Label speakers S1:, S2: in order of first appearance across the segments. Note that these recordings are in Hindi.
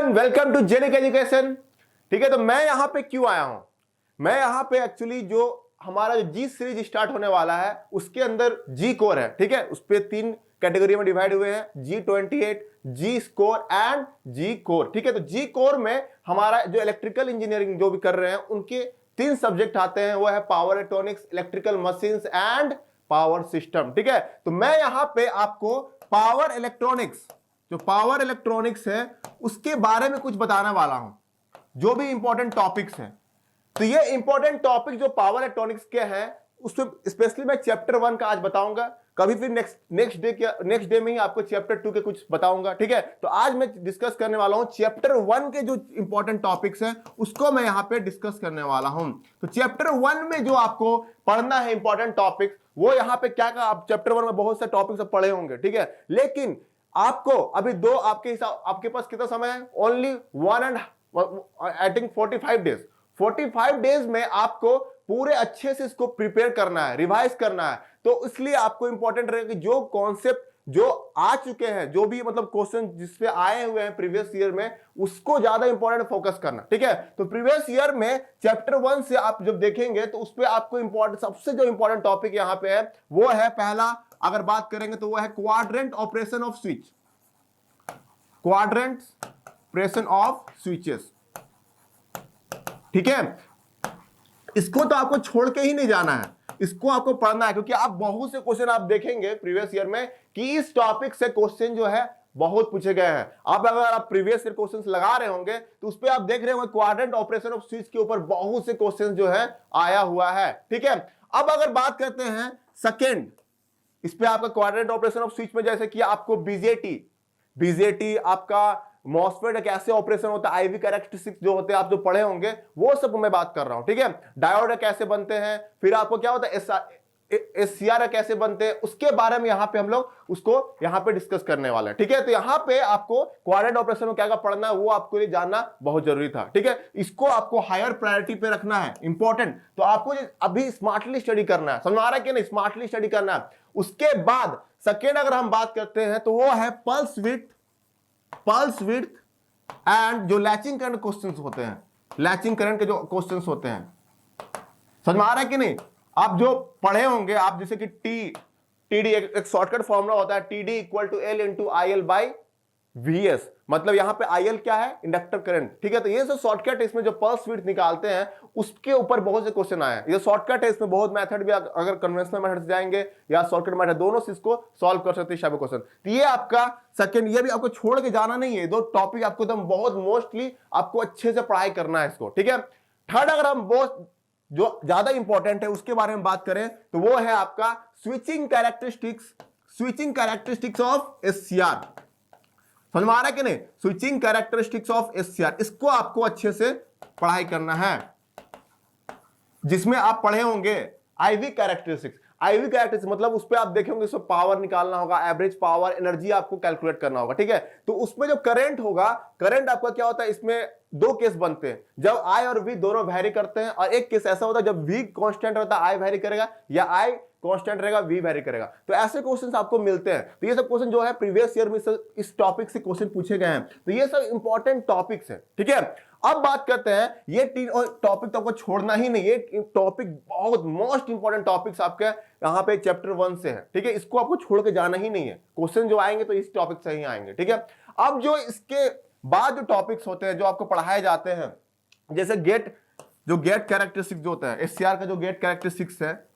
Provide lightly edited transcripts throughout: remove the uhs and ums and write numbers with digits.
S1: Everyone, welcome to Genic education. ठीक है, तो मैं यहाँ पे क्यों आया हूँ? मैं यहाँ पे एक्चुअली जो हमारा जो जी सीरीज स्टार्ट होने वाला है उसके अंदर जी कोर है। ठीक है, उस पे 3 कैटेगरी में डिवाइड हुए हैं, G28, G score and G core. ठीक है, तो जी कोर में हमारा जो इलेक्ट्रिकल इंजीनियरिंग जो भी कर रहे हैं उनके 3 सब्जेक्ट आते हैं, वो है power electronics, electrical machines and power system. ठीक है, तो मैं यहाँ पे आपको पावर इलेक्ट्रॉनिक्स, जो पावर इलेक्ट्रॉनिक्स है उसके बारे में कुछ बताने वाला हूं, जो भी इंपॉर्टेंट टॉपिक्स हैं। तो ये इंपॉर्टेंट टॉपिक जो पावर इलेक्ट्रॉनिक्स के हैं उसमें स्पेशली मैं चैप्टर 1 का आज बताऊंगा, कभी फिर नेक्स्ट डे में ही आपको चैप्टर 2 के कुछ बताऊंगा। ठीक है, तो आज मैं डिस्कस करने वाला हूं चैप्टर 1 के जो इंपॉर्टेंट टॉपिक्स हैं उसको मैं यहां पे डिस्कस करने वाला हूं। तो चैप्टर 1 में जो आपको पढ़ना है इंपॉर्टेंट टॉपिक्स, वो यहां पे क्या क्या आप चैप्टर 1 में बहुत से टॉपिक्स पढ़े होंगे। ठीक है, लेकिन आपको अभी आपके पास कितना समय है? Only 1 and I think 45 days. 45 days में आपको पूरे अच्छे से इसको प्रिपेयर करना है, रिवाइज करना है। तो इसलिए आपको इंपॉर्टेंट रहेगा कि जो कॉन्सेप्ट जो आ चुके हैं, जो भी मतलब क्वेश्चन जिसपे आए हुए हैं प्रीवियस ईयर में, उसको ज्यादा इंपॉर्टेंट फोकस करना। ठीक है, तो प्रीवियस ईयर में चैप्टर 1 से आप जब देखेंगे तो उसपे आपको इंपॉर्टेंट, सबसे जो इंपॉर्टेंट टॉपिक यहां पे है वो है, पहला अगर बात करेंगे तो वो है quadrant operation off switch, quadrant operation of switches. ठीक है, इसको तो आपको छोड़ के ही नहीं जाना है, इसको आपको पढ़ना है, क्योंकि आप बहुत से क्वेश्चन आप देखेंगे प्रीवियस ईयर में कि इस टॉपिक से क्वेश्चन जो है बहुत पूछे गए हैं। अब अगर आप प्रीवियस ईयर क्वेश्चंस लगा रहे होंगे तो उस पे आप देख रहे होंगे क्वाड्रेंट ऑपरेशन ऑफ स्विच के ऊपर बहुत से क्वेश्चंस जो है आया हुआ है। ठीक है, अब अगर बात करते हैं सेकेंड, इस पे आपका क्वाड्रेंट ऑपरेशन ऑफ स्विच में जैसे कि आपको बीजेटी आपका मॉसफेट कैसे ऑपरेशन होता है, आईवी कैरेक्टरिस्टिक्स जो होते हैं आप जो पढ़े होंगे वो सब मैं बात कर रहा हूं। ठीक है, डायोड कैसे बनते हैं, फिर आपको क्या होता है एससीआर कैसे बनते हैं, उसके बारे में यहां पे हम लोग उसको यहां पे डिस्कस करने वाले हैं। ठीक है, तो यहां पे आपको क्वाड्रेंट ऑपरेशन में क्या क्या पढ़ना है वो आपको लिए जानना बहुत जरूरी था। ठीक है, इसको आपको हायर प्रायोरिटी पे रखना है, इंपॉर्टेंट। तो आपको अभी स्मार्टली स्टडी करना है, समझ आ रहा है कि नहीं? स्मार्टली स्टडी करना है। उसके बाद सेकेंड अगर हम बात करते हैं तो वो है पल्स विड्थ एंड जो लैचिंग करंट क्वेश्चंस होते हैं, लैचिंग करंट के जो क्वेश्चंस होते हैं, समझ में आ रहा है कि नहीं? आप जो पढ़े होंगे, आप जैसे कि टीडी एक शॉर्टकट फॉर्मूला होता है, TD equal to L into I L by VS, मतलब यहां पे आईएल क्या है? Inductor current. ठीक है, तो ये जो शॉर्टकट इसमें जो पल्स विड्थ निकालते हैं उसके ऊपर बहुत से क्वेश्चन आए हैं। ये शॉर्टकट है, इसमें बहुत मेथड भी, अगर कन्वेंशनल मेथड से जाएंगे या शॉर्टकट मेथड, दोनों से इसको सॉल्व कर सकते हैं क्वेश्चन। तो ये आपका सेकंड, ये भी आपको छोड़ के जाना नहीं है, दो टॉपिक आपको एकदम बहुत मोस्टली आपको अच्छे से पढ़ाई करना है इसको। ठीक है, थर्ड अगर हम बहुत जो ज्यादा इंपॉर्टेंट है उसके बारे में बात करें तो वो है आपका स्विचिंग कैरेक्टरिस्टिक्स ऑफ एससीआर। समझ में आ रहा है कि नहीं? स्विचिंग कैरेक्टरिस्टिक्स ऑफ एससीआर, इसको आपको अच्छे से पढ़ाई करना है, जिसमें आप पढ़े होंगे आईवी कैरेक्टरिस्टिक्स। आईवी कैरेक्टरिस्टिक्स मतलब उस पे आप देखेंगे, उसमें पावर निकालना होगा, एवरेज पावर, एनर्जी आपको कैलकुलेट करना होगा। ठीक है, तो उसमें जो करंट होगा, करंट आपका क्या होता है, इसमें 2 केस बनते हैं, जब आई और वी दोनों वैरी करते हैं, और एक केस ऐसा होता है जब वी कांस्टेंट रहता है आई वैरी करेगा, या आई कांस्टेंट रहेगा वी वैरी करेगा। तो ऐसे क्वेश्चंस आपको मिलते हैं। तो ये सब क्वेश्चन जो है प्रीवियस ईयर में इस टॉपिक से क्वेश्चन पूछे गए हैं। तो ये सब इंपॉर्टेंट टॉपिक्स हैं। ठीक है, अब बात करते हैं, ये 3 टॉपिक तो आपको छोड़ना ही नहीं, ये टॉपिक बहुत मोस्ट इंपॉर्टेंट टॉपिक्स आपके यहाँ पे चैप्टर 1 से है। ठीक है, इसको आपको छोड़ के जाना ही नहीं है, क्वेश्चन जो आएंगे तो इस टॉपिक से ही आएंगे। ठीक है, अब जो इसके बाद जो टॉपिक्स होते हैं जो आपको पढ़ाए जाते हैं, जैसे गेट कैरेक्टरिस्टिक्स जो होता है, एससीआर का जो गेट कैरेक्टरिस्टिक्स है,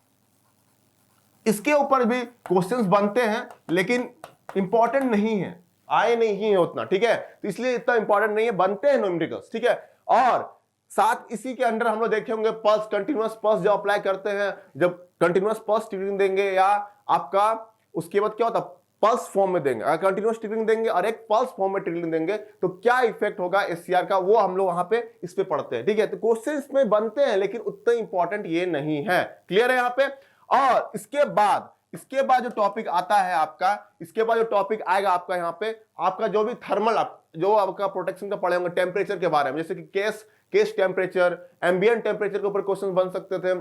S1: इसके ऊपर भी क्वेश्चंस बनते हैं, लेकिन इंपॉर्टेंट नहीं है, आए नहीं है उतना। ठीक है, तो इसलिए इतना इंपॉर्टेंट नहीं है, बनते हैं न्यूमेरिकल्स। ठीक है, और साथ इसी के अंदर हम लोग देखे होंगे पल्स, कंटिन्यूअस पल्स जब अप्लाई करते हैं, जब कंटिन्यूअस पल्स ट्रिगरिंग देंगे, या आपका उसके बाद क्या होता है, पल्स फॉर्म में देंगे, अगर कंटिन्यूअस ट्रिगरिंग देंगे और एक पल्स फॉर्म में ट्रिगरिंग देंगे तो क्या इफेक्ट होगा एससीआर का, वो हम लोग वहां पे इस पे पढ़ते हैं। ठीक है, तो क्वेश्चन इसमें बनते हैं, लेकिन उतना इंपॉर्टेंट ये नहीं है। क्लियर है यहाँ पे? और इसके बाद जो टॉपिक आता है आपका, इसके बाद जो टॉपिक आएगा आपका यहाँ पे, आपका जो भी थर्मल, जो आपका प्रोटेक्शन का पढ़े होंगे, टेम्परेचर के बारे में, जैसे कि केस टेम्परेचर, एम्बिएंट टेम्परेचर के ऊपर क्वेश्चन बन सकते थे,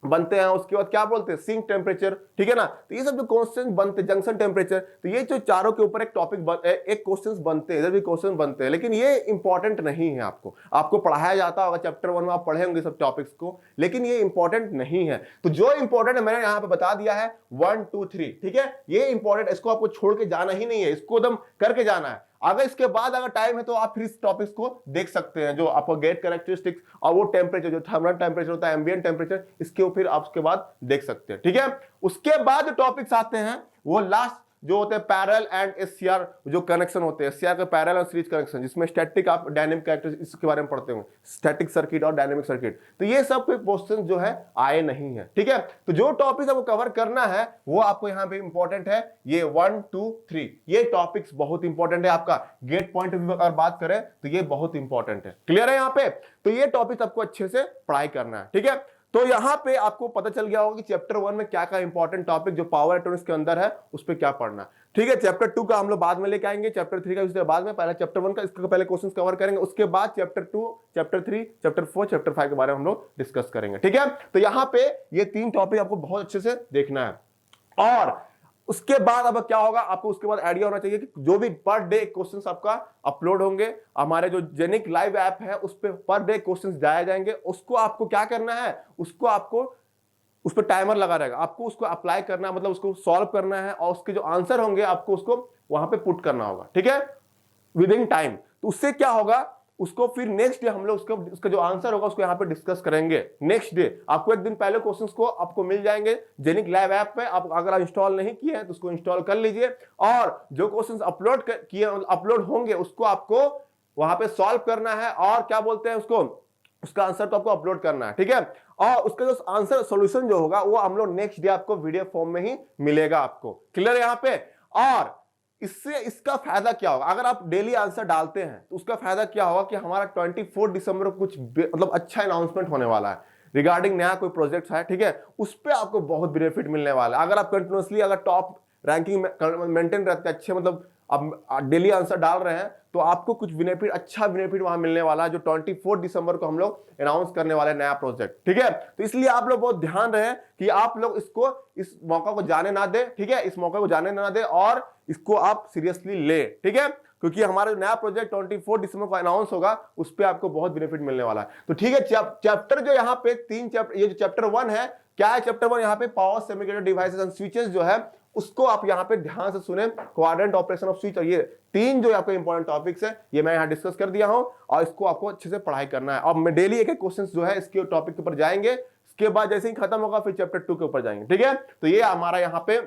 S1: बनते हैं, उसके बाद क्या बोलते हैं, सिंक टेम्परेचर, ठीक है ना। तो ये सब जो क्वेश्चन बनते हैं, जंक्शन टेम्परेचर, तो ये जो चारों के ऊपर एक टॉपिक एक क्वेश्चन बनते हैं, इधर भी क्वेश्चन बनते हैं, लेकिन ये इंपॉर्टेंट नहीं है। आपको पढ़ाया जाता होगा चैप्टर 1 में, आप पढ़े होंगे सब टॉपिक्स को, लेकिन ये इंपॉर्टेंट नहीं है। तो जो इंपॉर्टेंट है मैंने यहाँ पे बता दिया है 1 2 3, ठीक है। ये इंपॉर्टेंट, इसको आपको छोड़ के जाना ही नहीं है, इसको एकदम करके जाना है। अगर इसके बाद अगर टाइम है तो आप फिर इस टॉपिक्स को देख सकते हैं, जो आपको गेट कैरेक्टरिस्टिक्स और वो टेम्परेचर जो थर्मल टेम्परेचर होता है, एम्बिएंट टेम्परेचर, इसके फिर आप उसके बाद देख सकते हैं, ठीक है। उसके बाद जो टॉपिक्स आते हैं वो लास्ट जो होते हैं पैरेलल एंड एससीआर जो कनेक्शन होते हैं, एससीआर का पैरेलल और सीरीज कनेक्शन, जिसमें स्टैटिक आप डायनेमिक कैरेक्टरिस्टिक्स इसके बारे में पढ़ते होंगे, स्टैटिक सर्किट और डायनेमिक सर्किट। तो ये सब कोई क्वेश्चन जो है आए नहीं है, ठीक है। तो जो टॉपिक्स आपको कवर करना है वो आपको यहाँ पे इंपॉर्टेंट है, ये 1 2 3 ये टॉपिक्स बहुत इंपॉर्टेंट है। आपका गेट पॉइंट ऑफ व्यू अगर बात करें तो ये बहुत इंपॉर्टेंट है, क्लियर है यहाँ पे। तो ये टॉपिक्स आपको अच्छे से पढ़ाई करना है, ठीक है। तो यहां पे आपको पता चल गया होगा कि चैप्टर 1 में क्या क्या इंपॉर्टेंट टॉपिक जो पावर इलेक्ट्रॉनिक्स के अंदर है उस पे क्या पढ़ना, ठीक है। चैप्टर 2 का हम लोग बाद में लेके आएंगे, चैप्टर 3 का उसके बाद में, पहले चैप्टर 1 का इसका पहले क्वेश्चंस कवर करेंगे, उसके बाद चैप्टर 2, चैप्टर 3, चैप्टर 4, चैप्टर 5 के बारे में हम लोग डिस्कस करेंगे, ठीक है। तो यहां पे ये 3 टॉपिक आपको बहुत अच्छे से देखना है। और उसके बाद अब क्या होगा, आपको उसके बाद आइडिया होना चाहिए कि जो भी पर डे क्वेश्चंस आपका अपलोड होंगे हमारे जो जेनिक लाइव ऐप है उस पर डे क्वेश्चंस जाए जाएंगे, उसको आपको क्या करना है, उसको आपको उस पर टाइमर लगा रहेगा, आपको उसको अप्लाई करना, मतलब उसको सॉल्व करना है, और उसके जो आंसर होंगे आपको उसको वहां पे पुट करना होगा, ठीक है, विद इन टाइम। तो उससे क्या होगा, उसको फिर नेक्स्ट डे हम लोग उसका जो आंसर होगा उसको यहाँ पे डिस्कस करेंगे। नेक्स्ट डे आपको एक दिन पहले क्वेश्चंस को आपको मिल जाएंगे जेनिक लाइव ऐप पे, आप अगर इंस्टॉल नहीं किए हैं तो उसको इंस्टॉल कर लीजिए, और जो क्वेश्चंस अपलोड होंगे उसको आपको वहां पे सॉल्व करना है, और क्या बोलते हैं उसका आंसर तो आपको अपलोड करना है, ठीक है। और उसका जो आंसर सॉल्यूशन जो होगा वो हम लोग नेक्स्ट डे आपको वीडियो फॉर्म में ही मिलेगा आपको, क्लियर है यहाँ पे। और इससे इसका फायदा क्या होगा, अगर आप डेली आंसर डालते हैं तो उसका फायदा क्या होगा कि हमारा 24 दिसंबर को कुछ मतलब अच्छा अनाउंसमेंट होने वाला है रिगार्डिंग नया कोई प्रोजेक्ट है, ठीक है। उस पर आपको बहुत बेनिफिट मिलने वाला है। अगर आप कंटिन्यूअसली अगर टॉप रैंकिंग मेंटेन रहते हैं, अच्छे मतलब आप डेली आंसर डाल रहे हैं, तो आपको कुछ बेनिफिट, अच्छा बेनिफिट वहां मिलने वाला है, जो 24 दिसंबर को हम लोग अनाउंस करने वाले नया प्रोजेक्ट, ठीक है। तो इसलिए आप लोग बहुत ध्यान रहे कि आप लोग इस मौका को जाने ना दे, ठीक है, इस मौका को जाने ना दे, और इसको आप सीरियसली ले, ठीक है, क्योंकि हमारा नया प्रोजेक्ट 24 दिसंबर को अनाउंस होगा, उस पर आपको बहुत बेनिफिट मिलने वाला है। तो ठीक है, चैप्टर जो यहाँ पे 3 चैप्टर, ये जो चैप्टर 1 है, क्या है चैप्टर 1 यहाँ पे, power semiconductor devices and switches जो है उसको आप यहाँ पे ध्यान से सुने, क्वाड्रेंट ऑपरेशन ऑफ स्विच, और ये 3 जो आपके इंपॉर्टेंट टॉपिक्स है ये मैं यहाँ डिस्कस कर दिया हूँ, और इसको आपको अच्छे से पढ़ाई करना है। और मैं डेली एक क्वेश्चन जो है इसके टॉपिक के ऊपर जाएंगे, इसके बाद जैसे ही खत्म होगा फिर चैप्टर 2 के ऊपर जाएंगे, ठीक है। तो ये हमारा यहाँ पे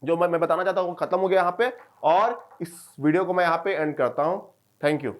S1: जो मैं बताना चाहता हूँ खत्म हो गया यहाँ पे, और इस वीडियो को मैं यहाँ पे एंड करता हूँ। Thank you.